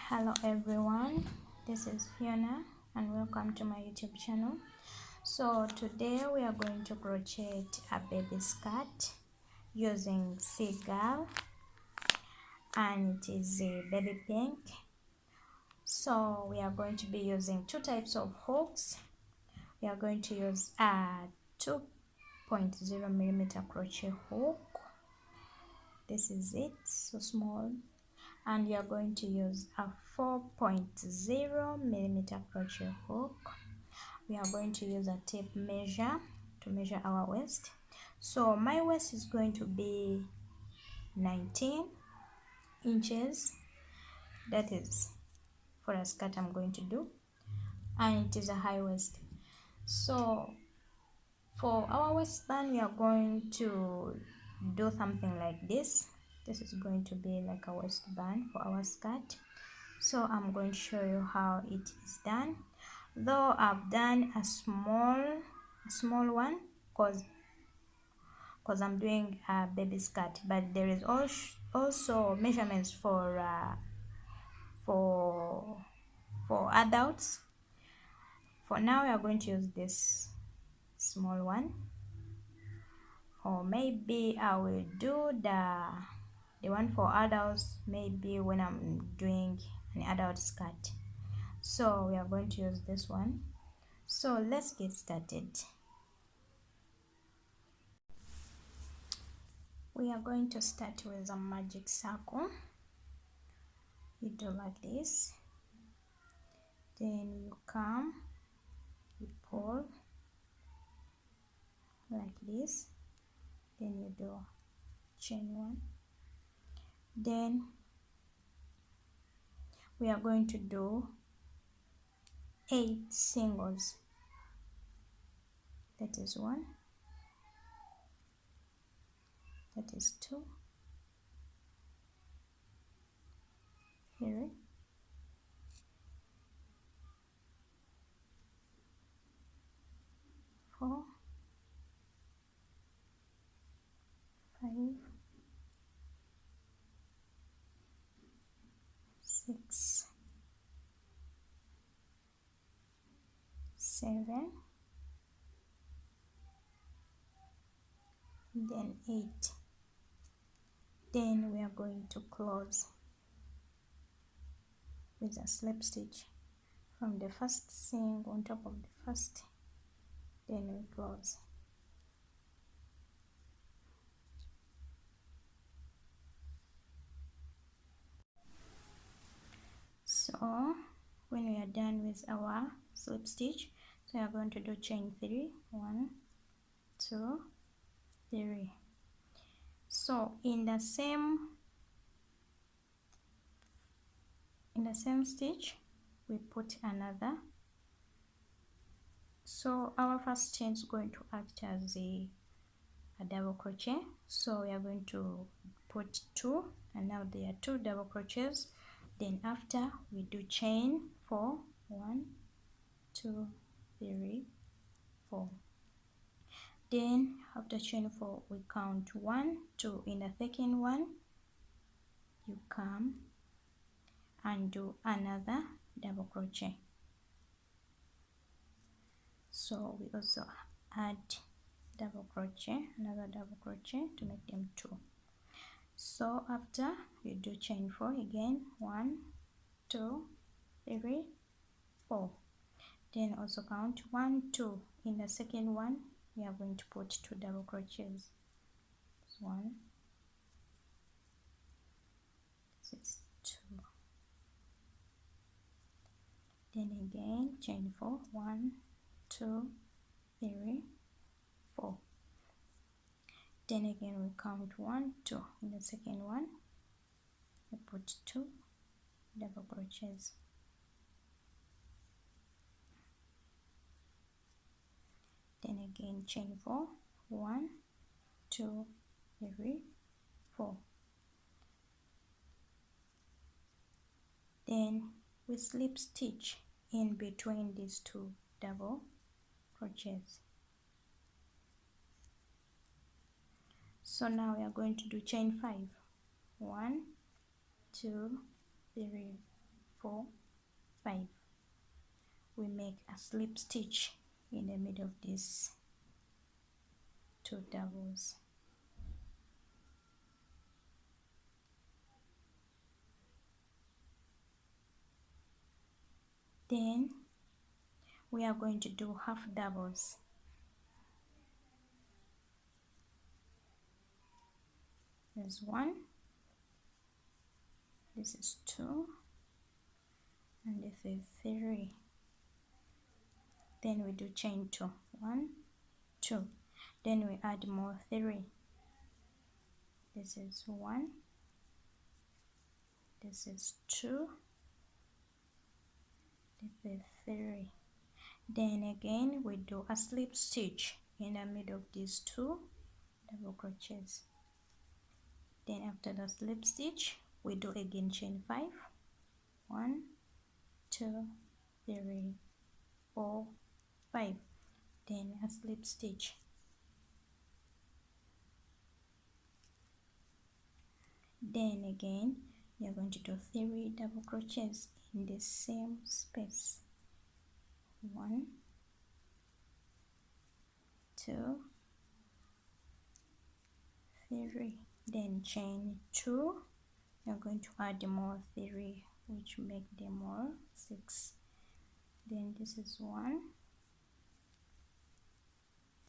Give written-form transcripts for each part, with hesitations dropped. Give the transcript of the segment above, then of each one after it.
Hello everyone, this is Fiona and welcome to my YouTube channel. So today we are going to crochet a baby skirt using seagull, and it is a baby pink. So we are going to be using two types of hooks. We are going to use a 2.0 millimeter crochet hook. This is it, so small. And you are going to use a 4.0 millimeter crochet hook. We are going to use a tape measure to measure our waist. So my waist is going to be 19 inches. That is for a skirt I'm going to do, and it is a high waist. So for our waistband we are going to do something like this. This is going to be like a waistband for our skirt. So I'm going to show you how it is done, though I've done a small one because I'm doing a baby skirt, but there is also measurements for adults. For now we are going to use this small one, or maybe I will do the one for adults maybe when I'm doing an adult skirt. So we are going to use this one. So let's get started. We are going to start with a magic circle. You do like this, then you come, you pull like this, then you do chain one. Then we are going to do 8 singles. That is 1, that is 2, 3, 4, 5, 6, 7, then 8. Then we are going to close with a slip stitch from the first single on top of the first, then we close. So when we are done with our slip stitch, so we are going to do chain 3, 1, 2, 3. So in the same stitch we put another. So our first chain is going to act as a double crochet. So we are going to put 2, and now there are 2 double crochets. Then after we do chain 4, 1, 2, 3, 4. Then after chain 4 we count 1, 2. In the second one you come and do another double crochet. So we also add double crochet, another double crochet to make them 2. So after you do chain 4 again, 1, 2, 3, 4. Then also count 1, 2. In the second one we are going to put 2 double crochets. 1, this is 2. Then again chain 4, 1, 2, 3, 4. Then again we count 1, 2. In the second one we put 2 double crochets. Then again chain 4, 1, 2, 3, 4. Then we slip stitch in between these 2 double crochets. So now we are going to do chain 5, 1, 2, 3, 4, 5. We make a slip stitch in the middle of these 2 doubles. Then we are going to do half doubles. There's 1, this is 2, and this is 3. Then we do chain 2, 1, 2. Then we add more 3. This is 1, this is 2, this is 3. Then again we do a slip stitch in the middle of these 2 double crochets. Then after the slip stitch we do again chain 5, 1, 2, 3, 4, 5. Then a slip stitch. Then again we are going to do 3 double crochets in the same space. 1, 2, 3. Then chain 2. We are going to add more 3, which make them all 6. Then this is 1,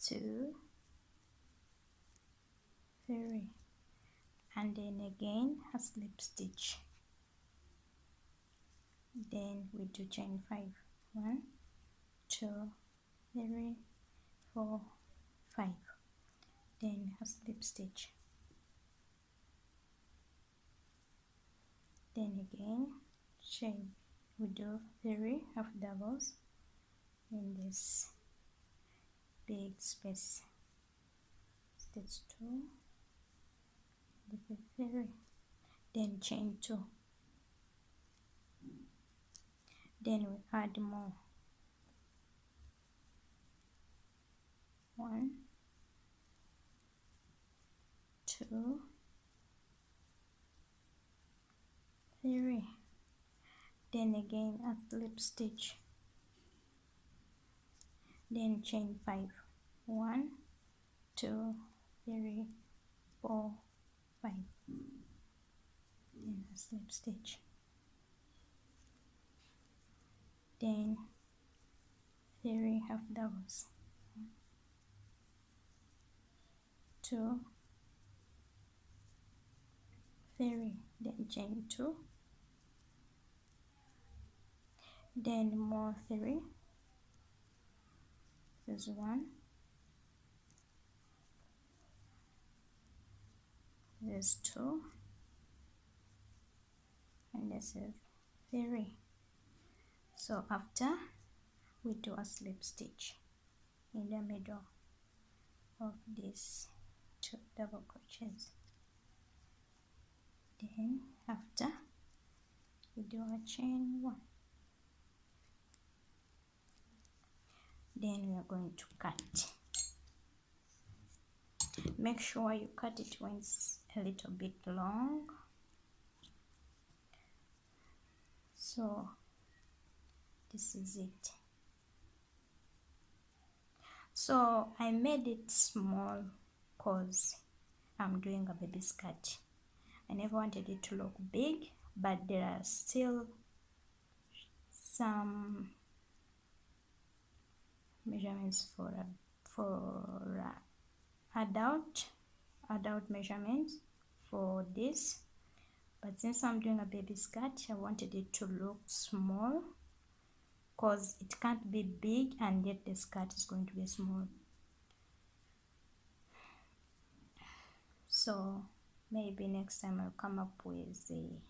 2, 3. And then again a slip stitch. Then we do chain 5, 1, 2, 3, 4, 5. Then a slip stitch. Then again chain. We do 3 half doubles in this big space. Stitch 2, this is 3. Then chain 2. Then we add more. 1, 2, 3. Then again a slip stitch. Then chain 5, 1, 2, 3, 4, 5. Then a slip stitch. Then 3 half doubles. 2, 3. Then chain 2. Then more 3. This is 1. This is 2. And this is 3. So after we do a slip stitch in the middle of these 2 double crochets. Then after we do a chain 1. Then we are going to cut. Make sure you cut it when it's a little bit long. So this is it. So I made it small because I'm doing a baby skirt. I never wanted it to look big, but there are still some measurements for adult measurements for this. But since I'm doing a baby skirt, I wanted it to look small because it can't be big and yet the skirt is going to be small. So maybe next time I'll come up with the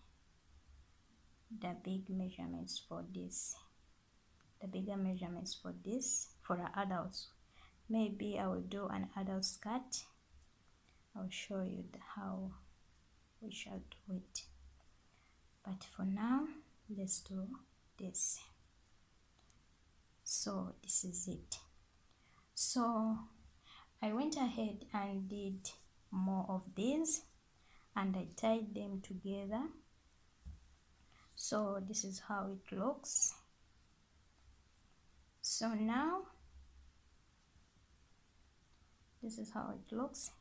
big measurements for this, the bigger measurements for this for adults. Maybe I will do an adult skirt. I'll show you how we shall do it. But for now, let's do this. So this is it. So I went ahead and did more of these and I tied them together So this is how it looks. So now this is how it looks.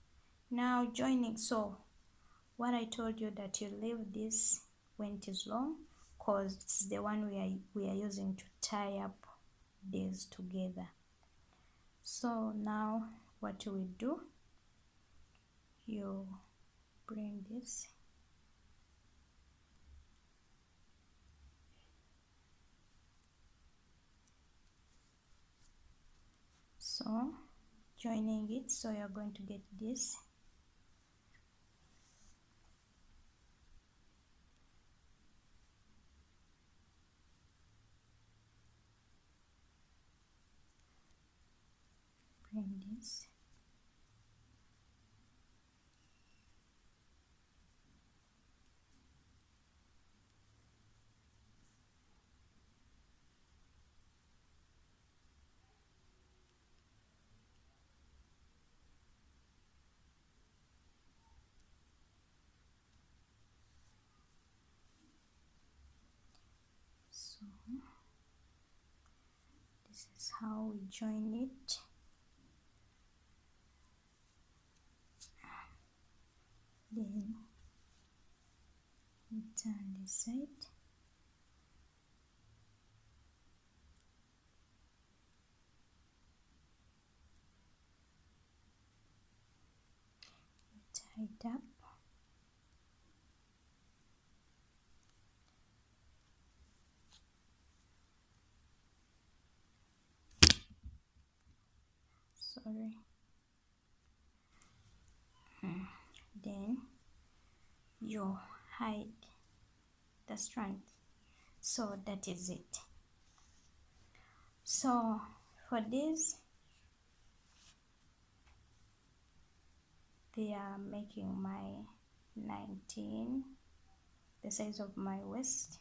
Now joining, so what I told you that you leave this when it is long, because it's the one we are using to tie up these together. So now what you will do, you bring this, so joining it, so you're going to get this. Bring this. So this is how we join it. Then we turn this side. We tie it up. Sorry. Then you hide the strand. So that is it. So for this, they are making my 19, the size of my waist.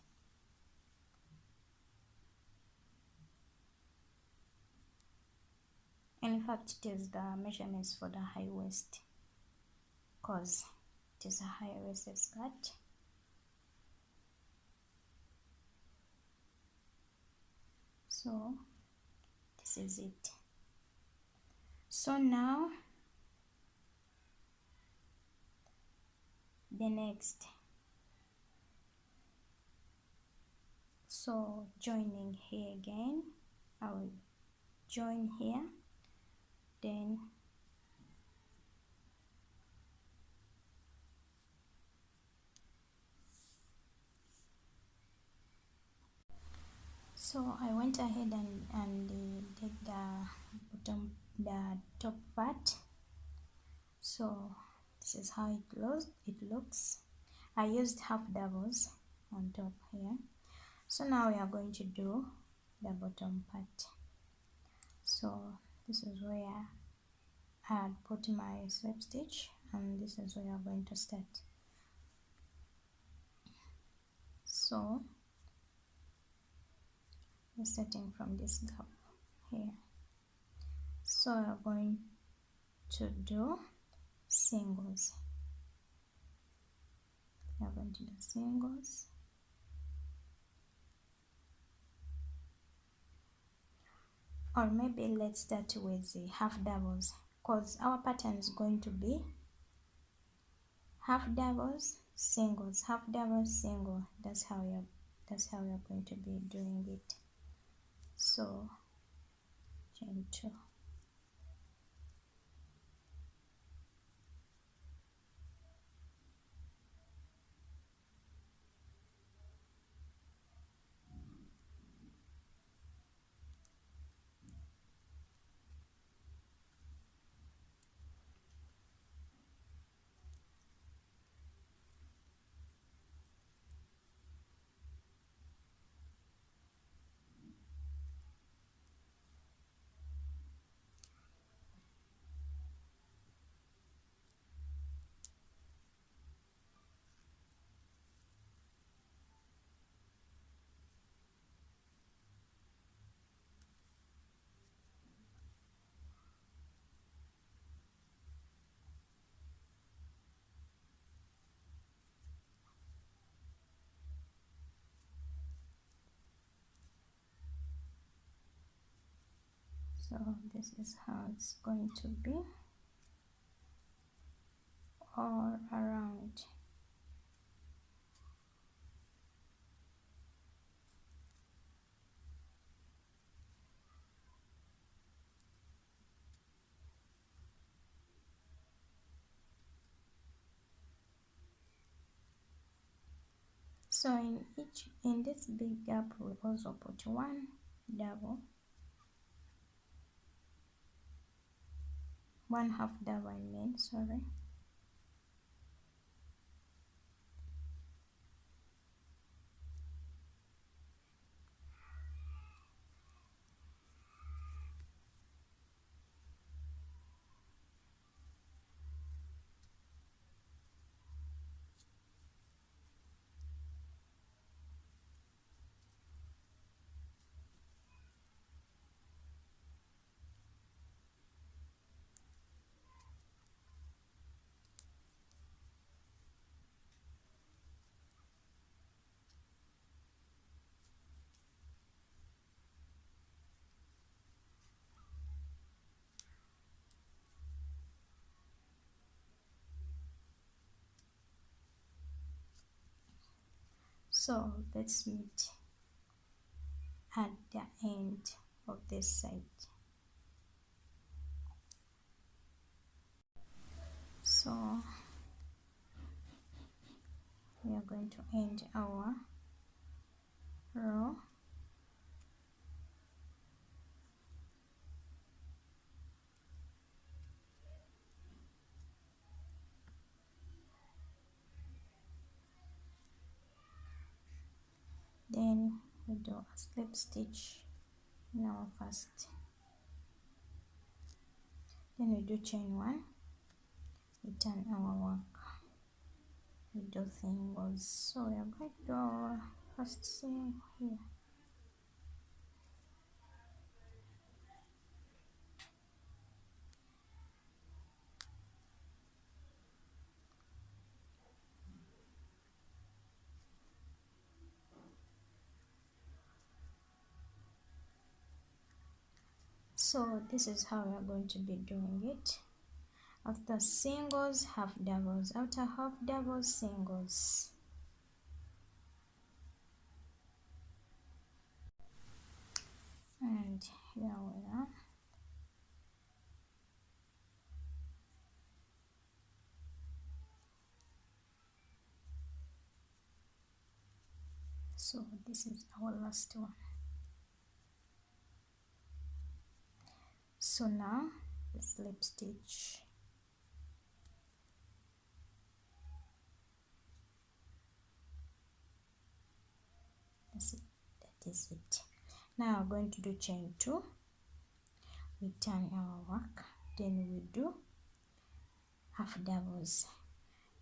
And in fact, it is the measurements for the high waist, because it is a high waisted skirt. So this is it. So now the next, so joining here again, I will join here, then so I went ahead and did the top part. So this is how it looks. I used half doubles on top here. So now we are going to do the bottom part. So this is where I had put my slip stitch, and this is where I'm going to start. So we're starting from this gap here. So we're going to do singles. We're going to do singles. Or maybe let's start with the half doubles, because our pattern is going to be half doubles, singles, half doubles, single. That's how you're going to be doing it. So chain 2. So this is how it's going to be all around. So in this big gap we also put one double, one half double I mean, sorry. So let's meet at the end of this side. So we are going to end our row. Then we do a slip stitch in our first. Then we do chain one, we turn our work, we do singles. So we are going to do our first single here. So this is how we are going to be doing it. After singles, half doubles. After half doubles, singles. And here we are. So this is our last one. So now the slip stitch. That's it. That is it. Now we're going to do chain two. We turn our work, then we do half doubles.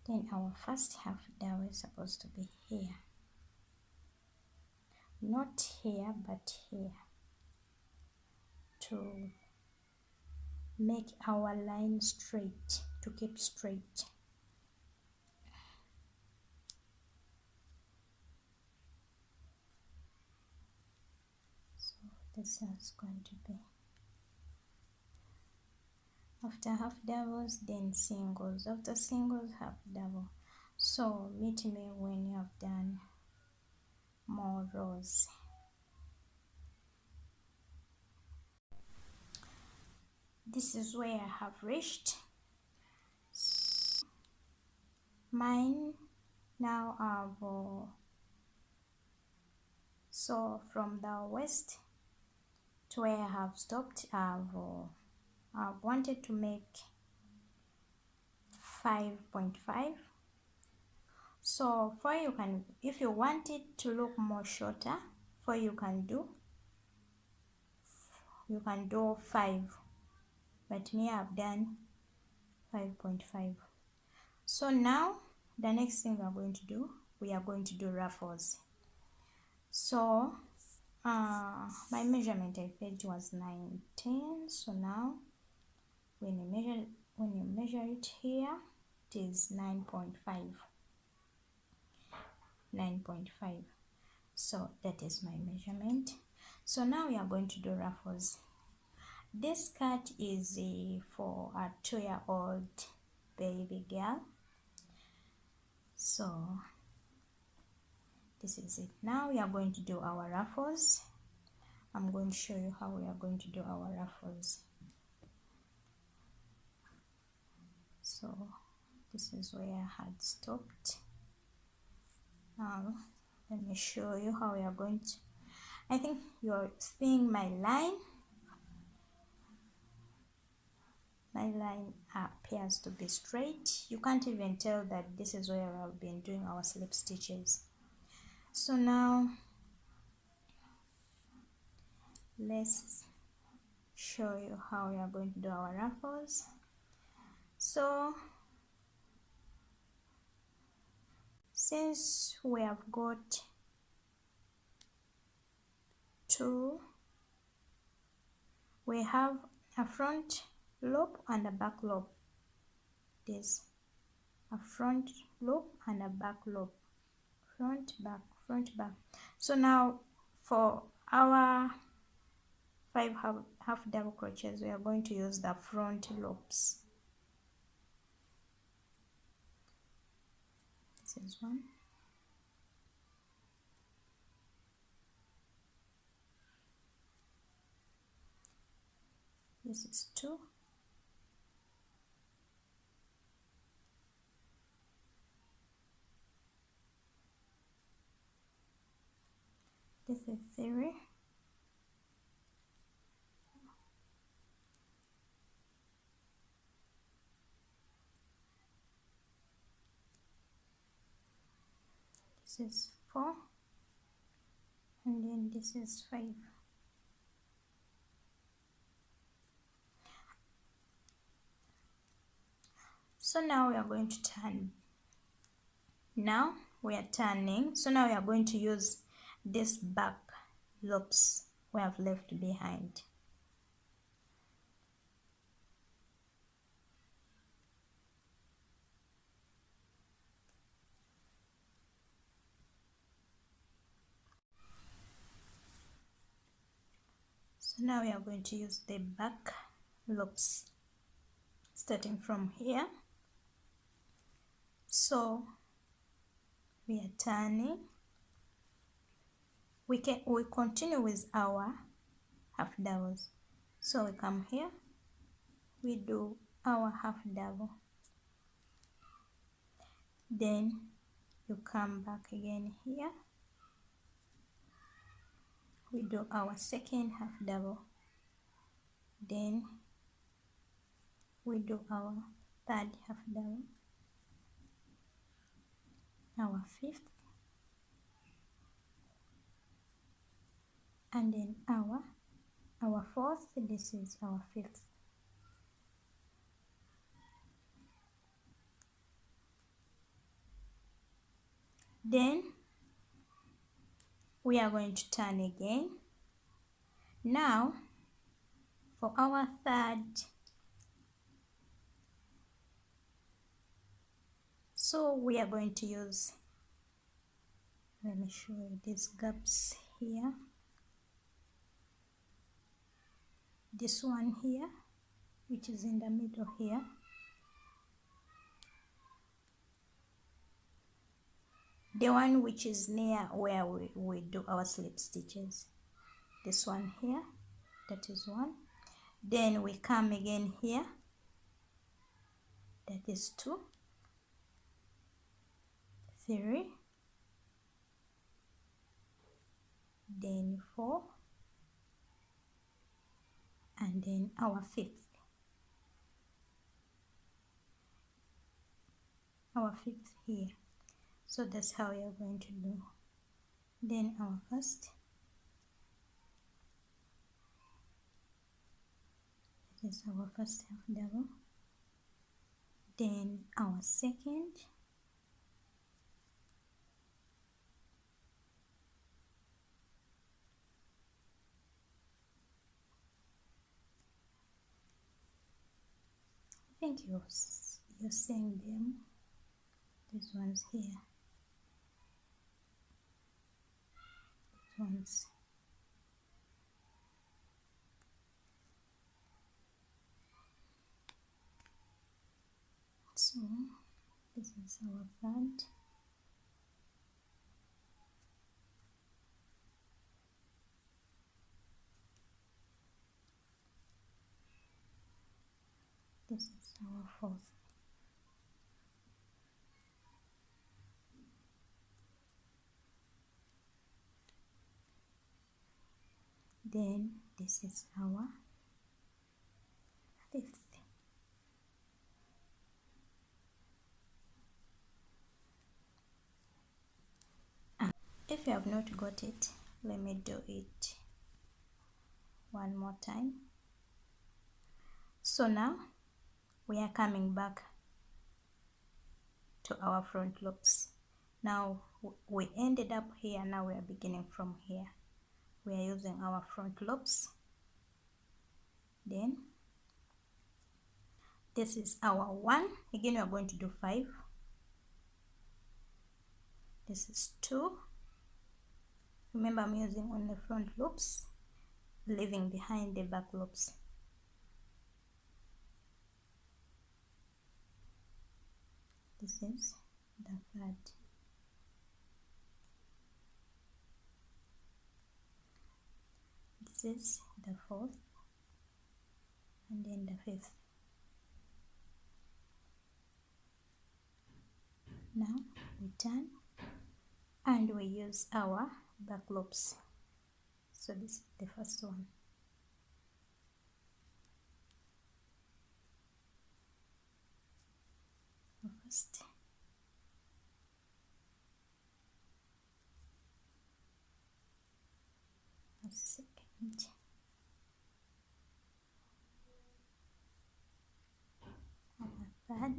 Then our first half double is supposed to be here, not here but here, to make our line straight, to keep straight. So this is how it's going to be. After half doubles, then singles. After singles, half double. So meet me when you have done more rows. This is where I have reached. Mine now have so from the waist to where I have stopped, I've wanted to make 5.5. So for you can, if you want it to look more shorter, for you can do 5, but me I've done 5.5. So now the next thing we are going to do ruffles. So my measurement I felt was 19. So now when you measure it here, it is 9.5. So that is my measurement. So now we are going to do ruffles. This skirt is for a 2-year-old baby girl. So this is it. Now we are going to do our ruffles. I'm going to show you how we are going to do our ruffles. So this is where I had stopped. Now let me show you how we are going to, I think you're seeing my line. My line appears to be straight. You can't even tell that this is where I've been doing our slip stitches. So now let's show you how we are going to do our ruffles. So since we have got two, we have a front loop and a back loop. This a front loop and a back loop, front back, front back. So now for our 5 half double crochets, we are going to use the front loops. This is one, this is 2, this is 3, this is 4, and then this is 5. So now we are going to turn. Now we are turning. So now we are going to use this back loops we have left behind. So now we are going to use the back loops starting from here. So we are turning. We continue with our half doubles. So we come here, we do our half double, then you come back again here, we do our second half double, then we do our third half double, our fifth, and then our fourth. This is our fifth. Then we are going to turn again. Now for our third, so we are going to use, let me show you these gaps here, this one here which is in the middle here, the one which is near where we do our slip stitches, this one here, that is one. Then we come again here, that is 2, 3, then 4, and then our fifth. Our fifth here. So that's how we are going to do. Then our first, this is our first half double, then our second, I think you're seeing them, these ones here, these ones, This is our front. This is our fourth. Then this is our fifth. If you have not got it, let me do it one more time. So now we are coming back to our front loops. Now we ended up here, now we are beginning from here. We are using our front loops. Then this is our 1. Again we are going to do 5. This is 2. Remember, I'm using on the front loops, leaving behind the back loops. This is the 3rd. This is the 4th, and then the 5th. Now we turn and we use our back loops. So this is the first one. First, a second, our third,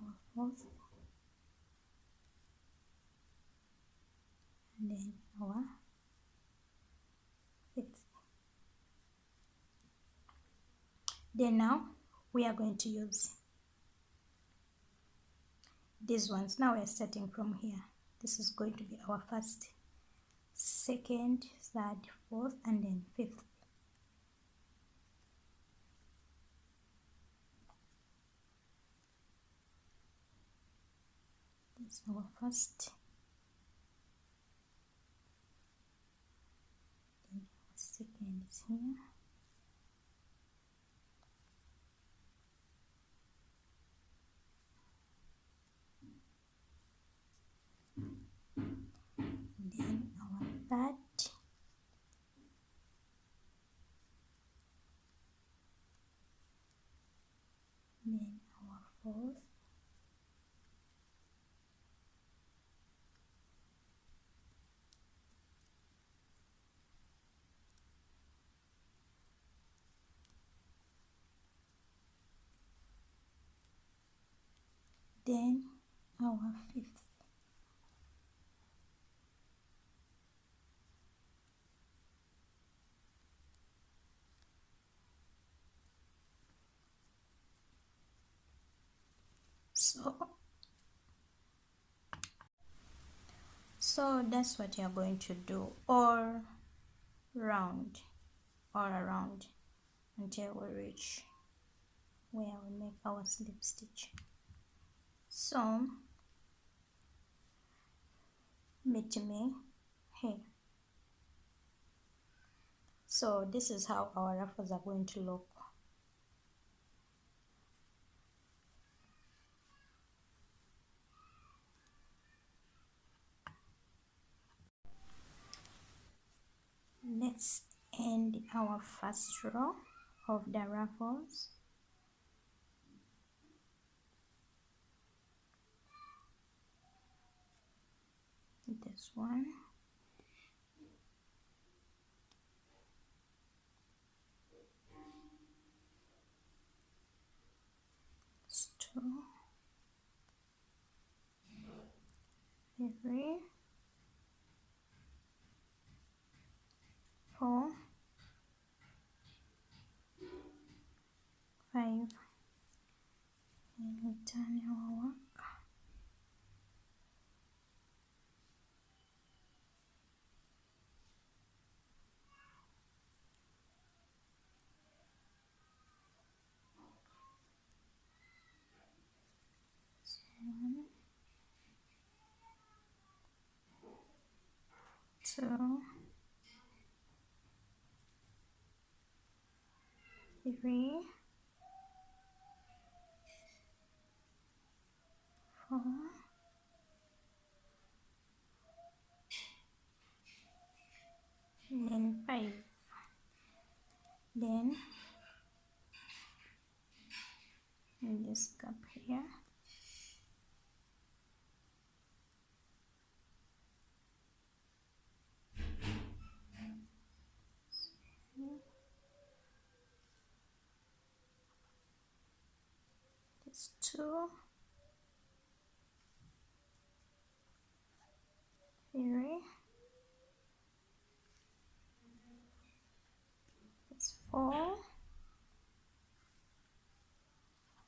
our fourth, and then our fifth. Then now we are going to use these ones. Now we are starting from here. This is going to be our first, second, third, fourth, and then fifth. This is our first, then our second is here, then our third, then our fourth, then our fifth. So that's what you're going to do all around until we reach where we make our slip stitch. So meet me here. So this is how our ruffles are going to look. Let's end our first row of the ruffles. This one, it's 2, 3, 4, 5, and we turn our work. 2, 3, 4, and then 5. Then in this gap here, this 2, 3, this 4,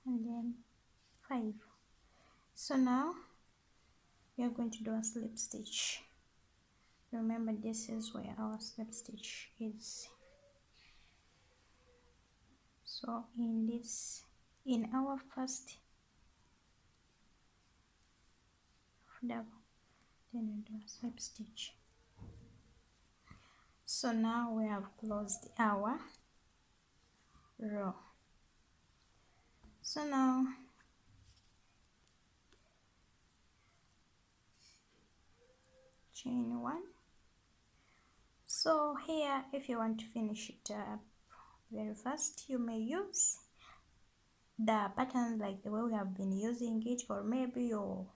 and then 5. So now we are going to do a slip stitch. Remember, this is where our slip stitch is. So in our first double, then we do a slip stitch. So now we have closed our row. So now chain 1. So here, if you want to finish it up very fast, you may use the pattern like the way we have been using it, or maybe you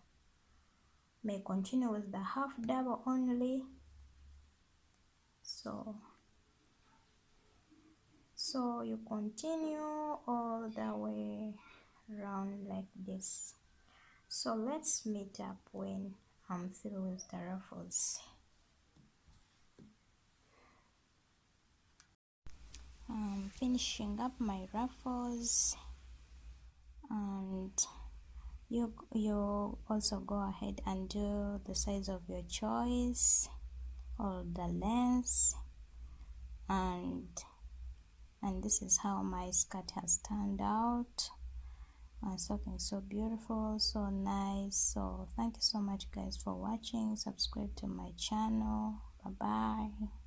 may continue with the half double only. So you continue all the way around like this. So let's meet up when I'm through with the ruffles. I'm finishing up my ruffles, and you also go ahead and do the size of your choice or the length, and this is how my skirt has turned out. It's looking so beautiful, so nice. So thank you so much guys for watching. Subscribe to my channel. Bye bye.